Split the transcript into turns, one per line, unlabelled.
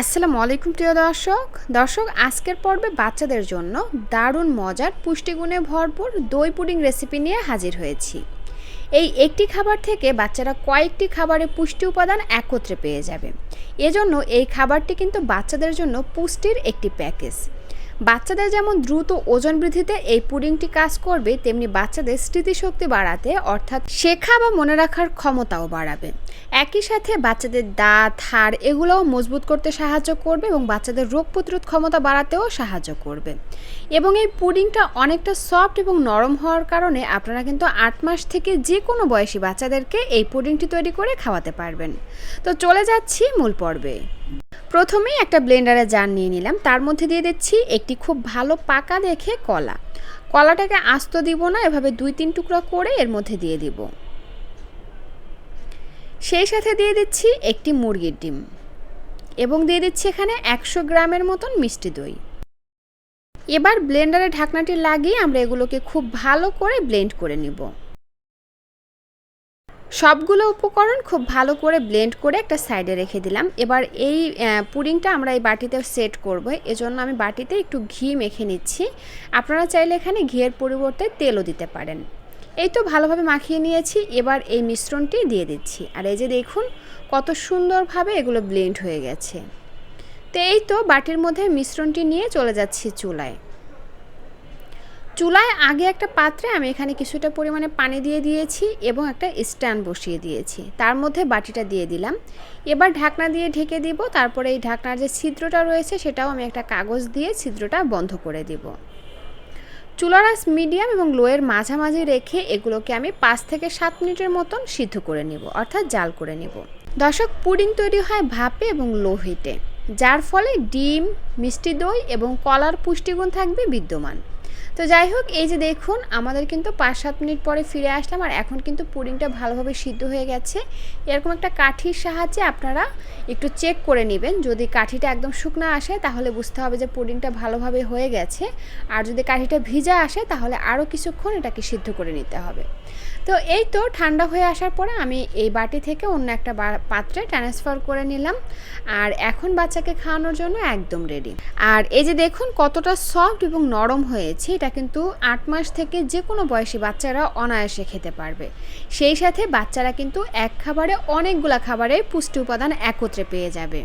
আসসালামু আলাইকুম প্রিয় দর্শক আজকের পর্বে বাচ্চাদের জন্য দারুণ মজার পুষ্টিগুণে ভরপুর দই পুডিং রেসিপি নিয়ে হাজির হয়েছি। এই একটি খাবার থেকে বাচ্চারা কয়েকটি খাবারের পুষ্টি উপাদান একত্রে পেয়ে যাবে। এজন্য এই খাবারটি কিন্তু বাচ্চাদের জন্য পুষ্টির একটি প্যাকেজ। বাচ্চাদের যেমন দ্রুত ওজন বৃদ্ধিতে এই পুডিংটি কাজ করবে, তেমনি বাচ্চাদের স্মৃতিশক্তি বাড়াতে অর্থাৎ শেখা বা মনে রাখার ক্ষমতাও বাড়াবে। একই সাথে বাচ্চাদের দাঁত, হাড় এগুলোও মজবুত করতে সাহায্য করবে এবং বাচ্চাদের রোগ প্রতিরোধ ক্ষমতা বাড়াতেও সাহায্য করবে। এবং এই পুডিংটা অনেকটা সফট এবং নরম হওয়ার কারণে আপনারা কিন্তু 8 মাস থেকে যে কোনো বয়সী বাচ্চাদেরকে এই পুডিংটি তৈরি করে খাওয়াতে পারবেন। তো চলে যাচ্ছি মূল পর্বে। প্রথমেই একটা ব্লেন্ডারে জার নিয়ে নিলাম, তার মধ্যে দিয়ে দিচ্ছি একটি খুব ভালো পাকা দেখে কলাটাকে আস্ত দিব না, এভাবে 2-3 টুকরা করে এর মধ্যে দিয়ে দিব। সেই সাথে দিয়ে দিচ্ছি একটি মুরগির ডিম এবং দিয়ে দিচ্ছি এখানে 100 গ্রামের মতন মিষ্টি দই। এবার ব্লেন্ডারে ঢাকনাটি লাগিয়ে আমরা এগুলোকে খুব ভালো করে ব্লেন্ড করে নিব। সবগুলো উপকরণ খুব ভালো করে ব্লেন্ড করে একটা সাইডে রেখে দিলাম। এবার এই পুডিংটা আমরা এই বাটিতে সেট করব, এজন্য আমি বাটিতে একটু ঘি মেখে নিচ্ছি। আপনারা চাইলে এখানে ঘিয়ের পরিবর্তে তেলও দিতে পারেন। এই তো ভালোভাবে মাখিয়ে নিয়েছি। এবার এই মিশ্রণটি দিয়ে দিচ্ছি, আর এই যে দেখুন কত সুন্দরভাবে এগুলো ব্লেন্ড হয়ে গেছে। তো এই তো বাটির মধ্যে মিশ্রণটি নিয়ে চলে যাচ্ছি চুলায়। আগে একটা পাত্রে আমি এখানে কিছুটা পরিমাণে পানি দিয়ে দিয়েছি এবং একটা স্ট্যান্ড বসিয়ে দিয়েছি, তার মধ্যে বাটিটা দিয়ে দিলাম। এবার ঢাকনা দিয়ে ঢেকে দিব। তারপরে এই ঢাকনার যে ছিদ্রটা রয়েছে সেটাও আমি একটা কাগজ দিয়ে ছিদ্রটা বন্ধ করে দিব। চুলার আঁচ মিডিয়াম এবং লোয়ের মাঝামাঝি রেখে এগুলোকে আমি 5 থেকে 7 মিনিটের মতন সিদ্ধ করে নিব, অর্থাৎ জাল করে নিব। দর্শক, পুডিং তৈরি হয় ভাপে এবং লো হিটে, যার ফলে ডিম, মিষ্টি দই এবং কলার পুষ্টিগুণ থাকবে বিদ্যমান। তো যাই হোক, এই যে দেখুন আমাদের কিন্তু 5-7 মিনিট পরে ফিরে আসলাম, আর এখন কিন্তু পুডিংটা ভালোভাবে সিদ্ধ হয়ে গেছে। এরকম একটা কাঠির সাহায্যে আপনারা একটু চেক করে নেবেন। যদি কাঠিটা একদম শুকনো আসে তাহলে বুঝতে হবে যে পুডিংটা ভালোভাবে হয়ে গেছে, আর যদি কাঠিটা ভিজা আসে তাহলে আরও কিছুক্ষণ এটাকে সিদ্ধ করে নিতে হবে। তো এই তো ঠান্ডা হয়ে আসার পরে আমি এই বাটি থেকে অন্য একটা পাত্রে ট্রান্সফার করে নিলাম, আর এখন বাচ্চাকে খাওয়ানোর জন্য একদম রেডি। আর এই যে দেখুন কতটা সফট এবং নরম হয়েছে। এটা কিন্তু 8 মাস থেকে যে কোনো বয়সী বাচ্চারা অনায়াসে খেতে পারবে। সেই সাথে বাচ্চারা কিন্তু এক খাবারে অনেকগুলা খাবারের পুষ্টি উপাদান একত্রে পেয়ে যাবে।